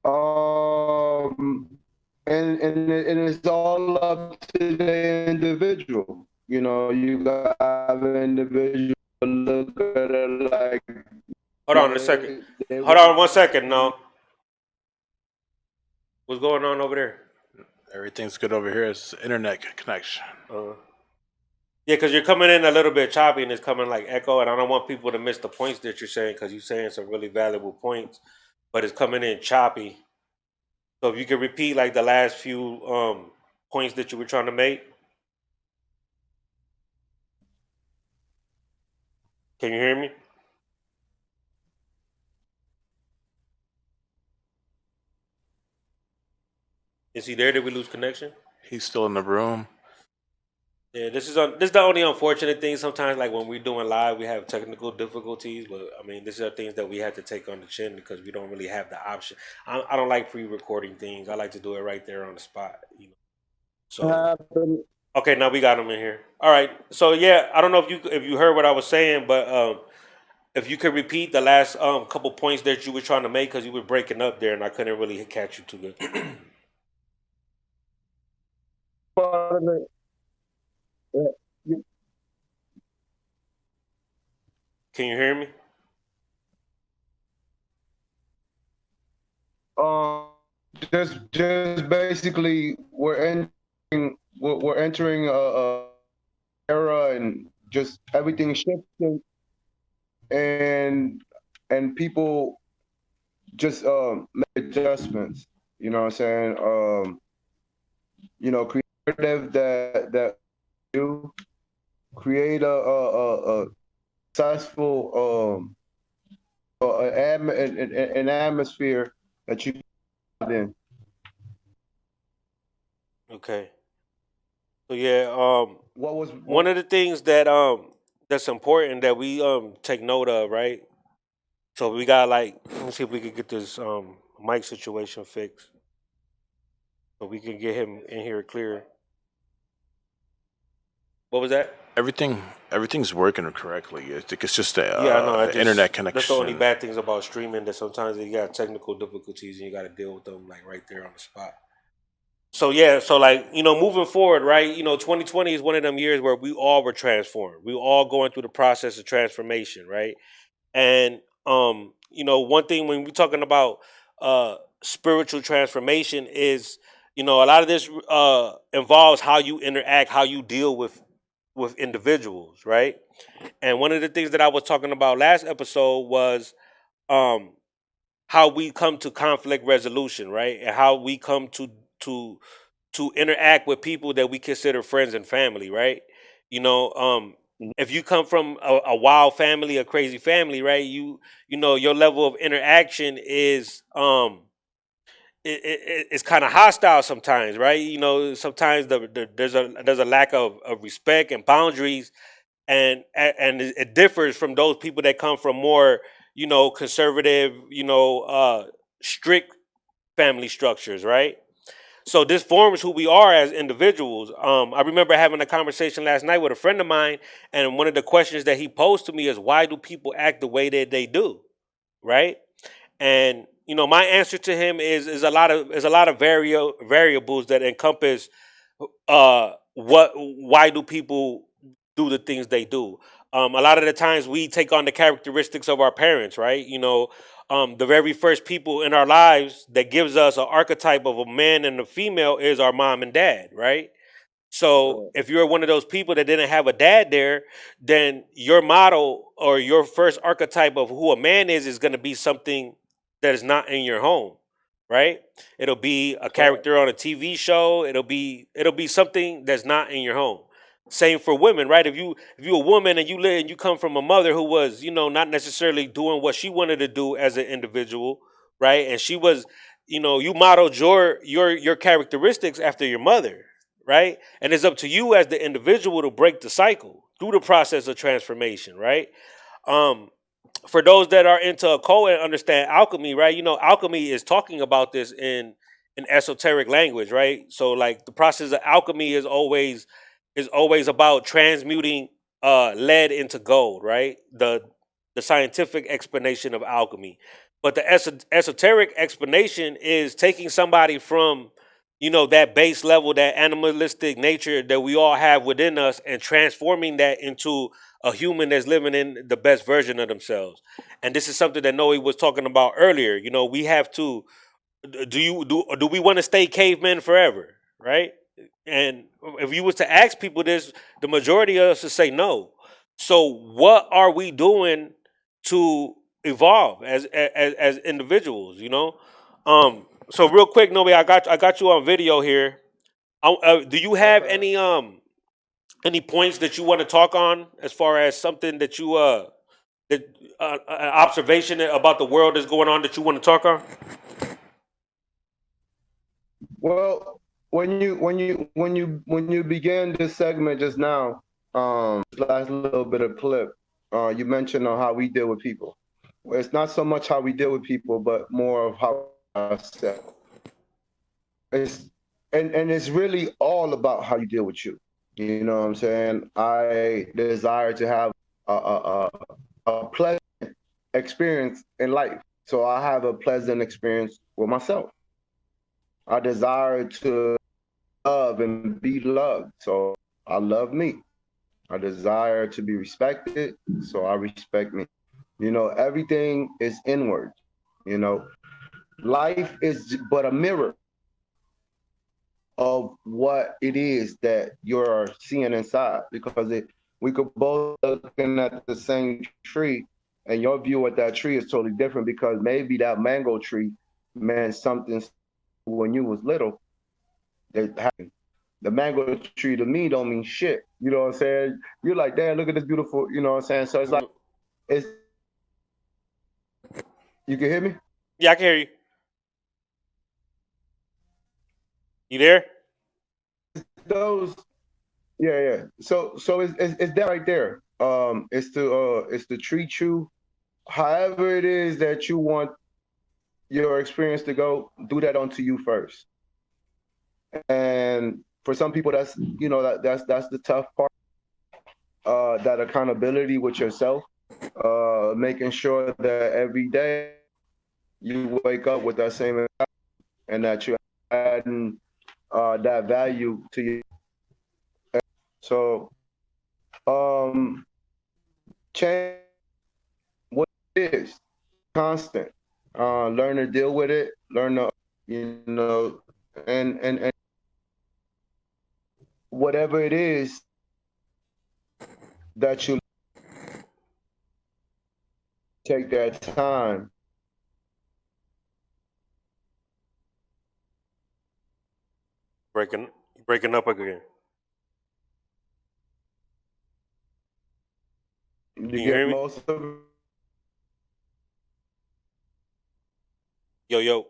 C: And it's all up to the individual. You got an individual look at it like.
B: Hold on a second. Hold on 1 second. No. What's going on over there?
D: Everything's good over here. It's internet connection.
B: Yeah, because you're coming in a little bit choppy and it's coming like echo, and I don't want people to miss the points that you're saying because you're saying some really valuable points, but it's coming in choppy. So if you could repeat like the last few points that you were trying to make. Can you hear me? Is he there? Did we lose connection?
D: He's still in the room.
B: Yeah, this is the only unfortunate thing. Sometimes, like when we're doing live, we have technical difficulties. But I mean, these are things that we have to take on the chin because we don't really have the option. I don't like pre-recording things. I like to do it right there on the spot. So okay, now we got him in here. All right. So yeah, I don't know if you heard what I was saying, but if you could repeat the last couple points that you were trying to make because you were breaking up there and I couldn't really catch you too good. Can you hear me?
C: Um, just basically we're entering a era and just everything shifting and people just make adjustments. You know what I'm saying? Creative that you create a successful an atmosphere that you in.
B: Okay. So yeah,
C: What was
B: one of the things that that's important that we take note of, right? So we got like let's see if we could get this mic situation fixed. So we can get him in here clear. What was that?
D: Everything's working correctly. I think it's just
B: Yeah, I know.
D: the internet
B: That's the only
D: connection.
B: bad things about streaming that sometimes you got technical difficulties and you got to deal with them like right there on the spot. So yeah, so like moving forward, right? 2020 is one of them years where we all were transformed. We all going through the process of transformation, right? And one thing when we're talking about spiritual transformation is, a lot of this involves how you interact, how you deal with individuals, right? And one of the things that I was talking about last episode was um, how we come to conflict resolution, right? And how we come to to interact with people that we consider friends and family, right? You know, um, if you come from a wild family, a crazy family, right? Your level of interaction is it's kind of hostile sometimes, right? Sometimes there's a lack of respect and boundaries, and it differs from those people that come from more conservative, strict family structures, right? So this forms who we are as individuals. I remember having a conversation last night with a friend of mine, and one of the questions that he posed to me is, "Why do people act the way that they do?" Right? And my answer to him is a lot of variables that encompass why do people do the things they do. A lot of the times we take on the characteristics of our parents, right? The very first people in our lives that gives us an archetype of a man and a female is our mom and dad, right? So if you're one of those people that didn't have a dad there, then your model or your first archetype of who a man is going to be something that is not in your home, right? It'll be a character on a TV show. It'll be something that's not in your home. Same for women, right? If you a woman and you come from a mother who was not necessarily doing what she wanted to do as an individual, right? And she was, you modeled your characteristics after your mother, right? And it's up to you as the individual to break the cycle through the process of transformation, right? Um, for those that are into occult and understand alchemy, right? Alchemy is talking about this in esoteric language, right? So like the process of alchemy is always about transmuting lead into gold, right? The scientific explanation of alchemy. But the esoteric explanation is taking somebody from that base level, that animalistic nature that we all have within us, and transforming that into a human that's living in the best version of themselves. And this is something that Noe was talking about earlier. We have to do we want to stay cavemen forever, right? And if you was to ask people this, the majority of us would say no. So what are we doing to evolve as individuals? So real quick, Noe, I got you on video here. Do you have any points that you want to talk on as far as something that An observation about the world that's going on that you want to talk on?
C: Well, when you began this segment just now, last little bit of clip, you mentioned on how we deal with people. Well, it's not so much how we deal with people, but more of how ourselves. It's and it's really all about how you deal with you. You know what I'm saying? I desire to have a pleasant experience in life. So I have a pleasant experience with myself. I desire to love and be loved. So I love me. I desire to be respected. So I respect me. You know, everything is inward. You know, life is but a mirror of what it is that you're seeing inside because we could both looking at the same tree and your view of that tree is totally different because maybe that mango tree meant something when you was little that happened. The mango tree to me don't mean shit. You know what I'm saying? You're like, damn, look at this beautiful, you know what I'm saying? So it's like it's you can hear me?
B: Yeah, I can hear you. You there?
C: Those yeah. So it's that right there. It's to treat you however it is that you want your experience to go, do that unto you first. And for some people that's that's the tough part. That accountability with yourself, making sure that every day you wake up with that same and that you're adding that value to you. So change what it is constant. Learn to deal with it. Learn to and whatever it is that you take that time.
B: Breaking up again.
C: You
B: Can you
C: get
B: hear me?
C: most of it.
B: Yo.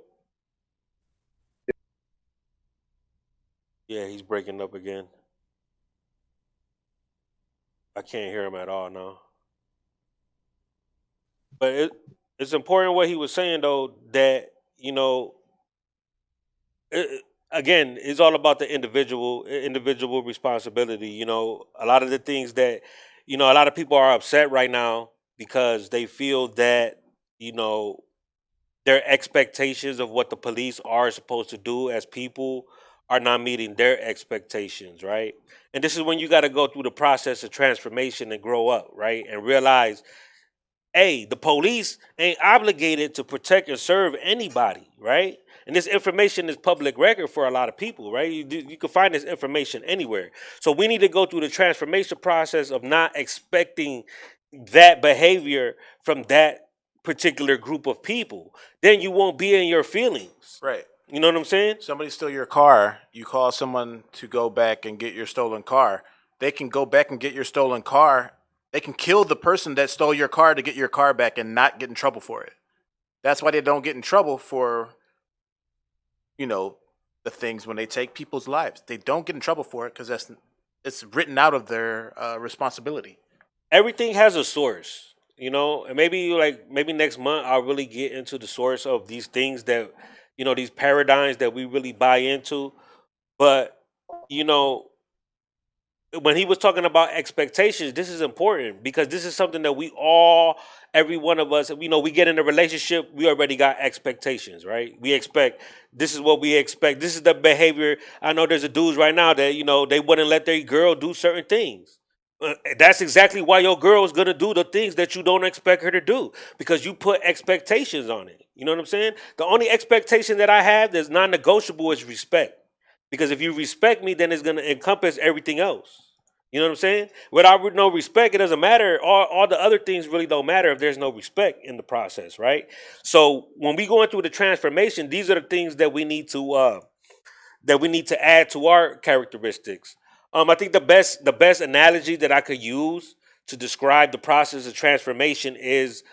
B: Yeah, he's breaking up again. I can't hear him at all now. But it's important what he was saying though that again, it's all about the individual responsibility. A lot of the things that a lot of people are upset right now because they feel that you know their expectations of what the police are supposed to do as people are not meeting their expectations, right? And this is when you got to go through the process of transformation and grow up, right? And realize, hey, the police ain't obligated to protect and serve anybody, right? And this information is public record for a lot of people, right? You can find this information anywhere. So we need to go through the transformation process of not expecting that behavior from that particular group of people. Then you won't be in your feelings.
D: Right.
B: You know what I'm saying?
D: Somebody steal your car. You call someone to go back and get your stolen car. They can go back and get your stolen car. They can kill the person that stole your car to get your car back and not get in trouble for it. That's why they don't get in trouble for, the things when they take people's lives. They don't get in trouble for it because it's written out of their responsibility.
B: Everything has a source, and maybe next month I'll really get into the source of these things that these paradigms that we really buy into. But you know when he was talking about expectations, this is important because this is something that every one of us, we get in a relationship, we already got expectations, right? We expect, this is what we expect. This is the behavior. I know there's a dudes right now that, they wouldn't let their girl do certain things. That's exactly why your girl is going to do the things that you don't expect her to do because you put expectations on it. You know what I'm saying? The only expectation that I have that's non-negotiable is respect. Because if you respect me, then it's going to encompass everything else. You know what I'm saying? Without no respect, it doesn't matter. All the other things really don't matter if there's no respect in the process, right? So when we going through the transformation, these are the things that we need to add to our characteristics. I think the best analogy that I could use to describe the process of transformation is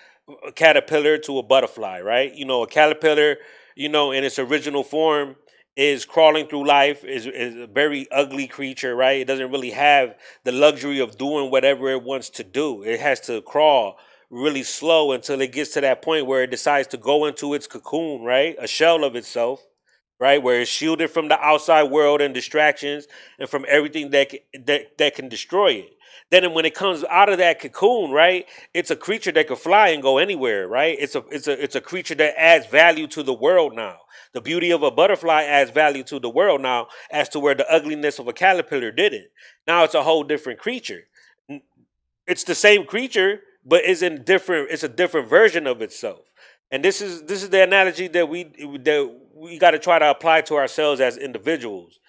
B: a caterpillar to a butterfly, right? You know, a caterpillar, you know, in its original form is crawling through life, is a very ugly creature, right? It doesn't really have the luxury of doing whatever it wants to do. It has to crawl really slow until it gets to that point where it decides to go into its cocoon, right? A shell of itself, right? Where it's shielded from the outside world and distractions and from everything that can destroy it. Then when it comes out of that cocoon, right, it's a creature that can fly and go anywhere, right? It's a creature that adds value to the world now. The beauty of a butterfly adds value to the world now, as to where the ugliness of a caterpillar didn't. Now it's a whole different creature. It's the same creature, but it's a different version of itself. And this is the analogy that we got to try to apply to ourselves as individuals,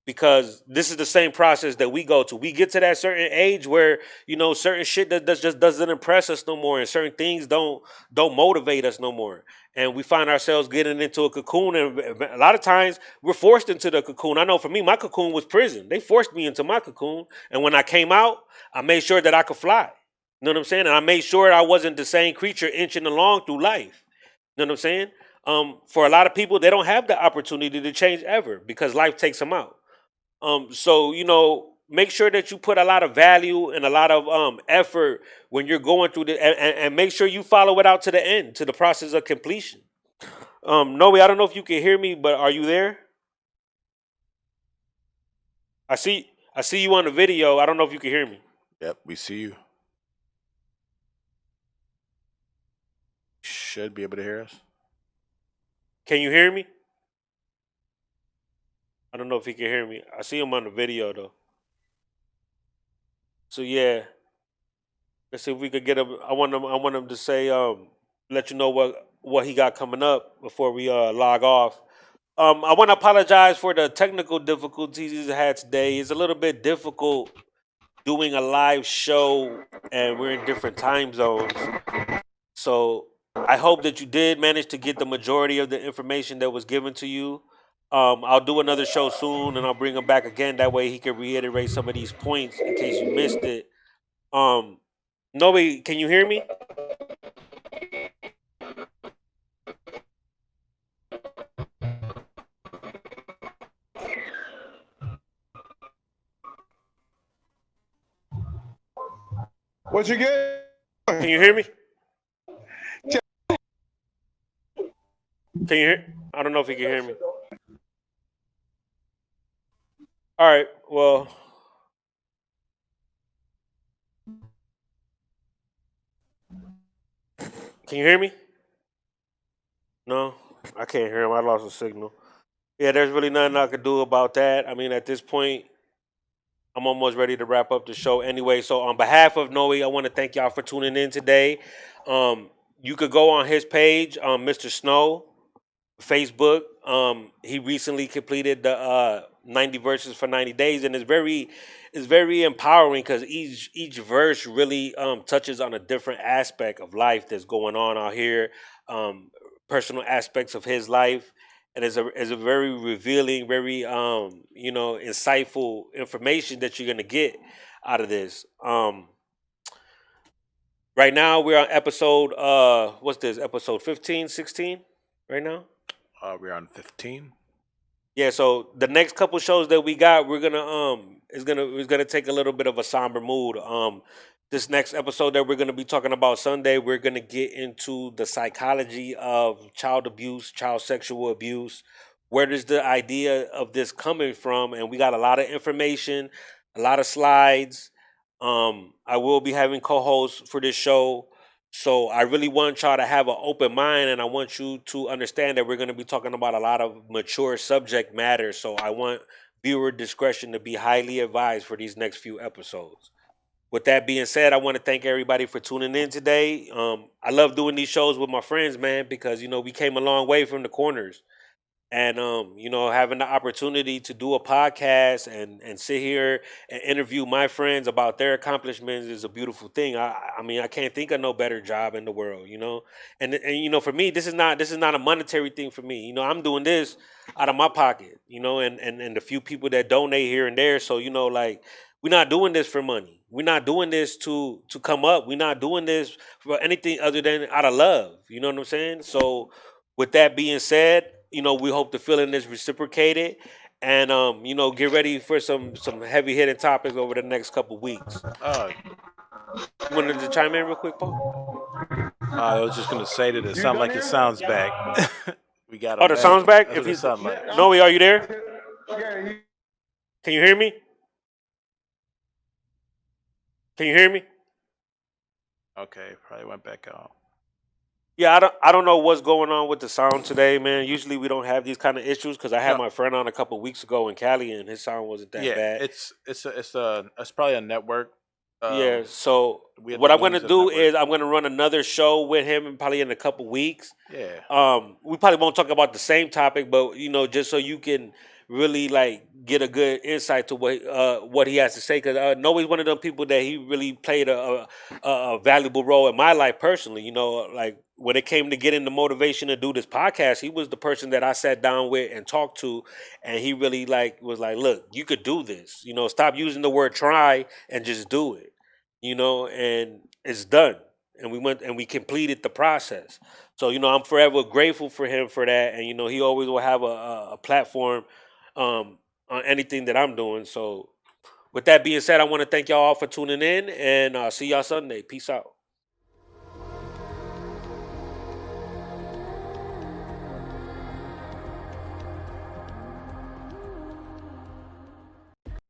B: because this is the same process that we go to. We get to that certain age where, you know, certain shit that just doesn't impress us no more, and certain things don't motivate us no more, and we find ourselves getting into a cocoon. And a lot of times we're forced into the cocoon. I know for me, my cocoon was prison. They forced me into my cocoon, and when I came out, I made sure that I could fly. You know what I'm saying? And I made sure I wasn't the same creature inching along through life. You know what I'm saying? For a lot of people, they don't have the opportunity to change ever because life takes them out. So, you know, make sure that you put a lot of value and a lot of effort when you're going through and make sure you follow it out to the end, to the process of completion. Noe, I don't know if you can hear me, but are you there? I see you on the video. I don't know if you can hear me.
D: Yep, we see you. Should be able to hear us.
B: Can you hear me? I don't know if he can hear me. I see him on the video though. So yeah, let's see if we could get him. I want him to say, let you know what he got coming up before we log off. I want to apologize for the technical difficulties he's had today. It's a little bit difficult doing a live show, and we're in different time zones. So I hope that you did manage to get the majority of the information that was given to you. I'll do another show soon, and I'll bring him back again. That way, he can reiterate some of these points in case you missed it. Nobody, can you hear me?
C: What you get?
B: Can you hear me? Can you hear? I don't know if he can hear me. All right. Well, can you hear me? No, I can't hear him. I lost a signal. Yeah, there's really nothing I could do about that. I mean, at this point, I'm almost ready to wrap up the show anyway. So, on behalf of Noe, I want to thank y'all for tuning in today. You could go on his page, Mr. Snow, Facebook. He recently completed the 90 verses for 90 days, and it's very empowering because each verse really touches on a different aspect of life that's going on out here, personal aspects of his life, and it's a very revealing, very insightful information that you're gonna get out of this. Right now we're on episode what's this, episode 15, 16 right now?
D: We're on 15.
B: Yeah, so the next couple shows that we got, we're gonna it's gonna take a little bit of a somber mood. This next episode that we're gonna be talking about Sunday, we're gonna get into the psychology of child abuse, child sexual abuse. Where does the idea of this coming from? And we got a lot of information, a lot of slides. I will be having co-hosts for this show. So I really want y'all to have an open mind, and I want you to understand that we're going to be talking about a lot of mature subject matter. So I want viewer discretion to be highly advised for these next few episodes. With that being said, I want to thank everybody for tuning in today. I love doing these shows with my friends, man, because we came a long way from the corners. And having the opportunity to do a podcast and sit here and interview my friends about their accomplishments is a beautiful thing. I mean, I can't think of no better job in the world, and for me, this is not a monetary thing for me. I'm doing this out of my pocket, and the few people that donate here and there. So like We're not doing this for money. We're not doing this to come up. We're not doing this for anything other than out of love. You know what I'm saying? So with that being said, we hope the feeling is reciprocated, and get ready for some heavy hitting topics over the next couple weeks.
D: Uh,
B: You wanted to chime in real quick, Paul?
D: I was just gonna say that it sounds like it sounds back. We got
B: Oh,
D: him
B: the
D: back.
B: sound's back.
D: That's
B: If
D: what it
B: he's
D: sound like.
B: Noe, are you there?
C: Yeah,
B: Can you hear me? Can you hear me?
D: Okay, probably went back out.
B: Yeah, I don't know what's going on with the sound today, man. Usually we don't have these kind of issues because I had
D: No.
B: my friend on a couple weeks ago in Cali and his sound wasn't that
D: Yeah,
B: bad.
D: it's probably a network.
B: Yeah, so
D: we had
B: what
D: to
B: I'm gonna
D: lose the
B: do
D: network.
B: is I'm gonna run another show with him and probably in a couple weeks.
D: Yeah.
B: We probably won't talk about the same topic, but just so you can really like get a good insight to what he has to say. Because Noe's one of them people that he really played a valuable role in my life personally. Like when it came to getting the motivation to do this podcast, he was the person that I sat down with and talked to, and he really was like, "Look, you could do this. Stop using the word try and just do it." And it's done. And we went and we completed the process. So, I'm forever grateful for him for that. And, he always will have a platform on anything that I'm doing. So, with that being said, I want to thank y'all all for tuning in and see y'all Sunday. Peace out.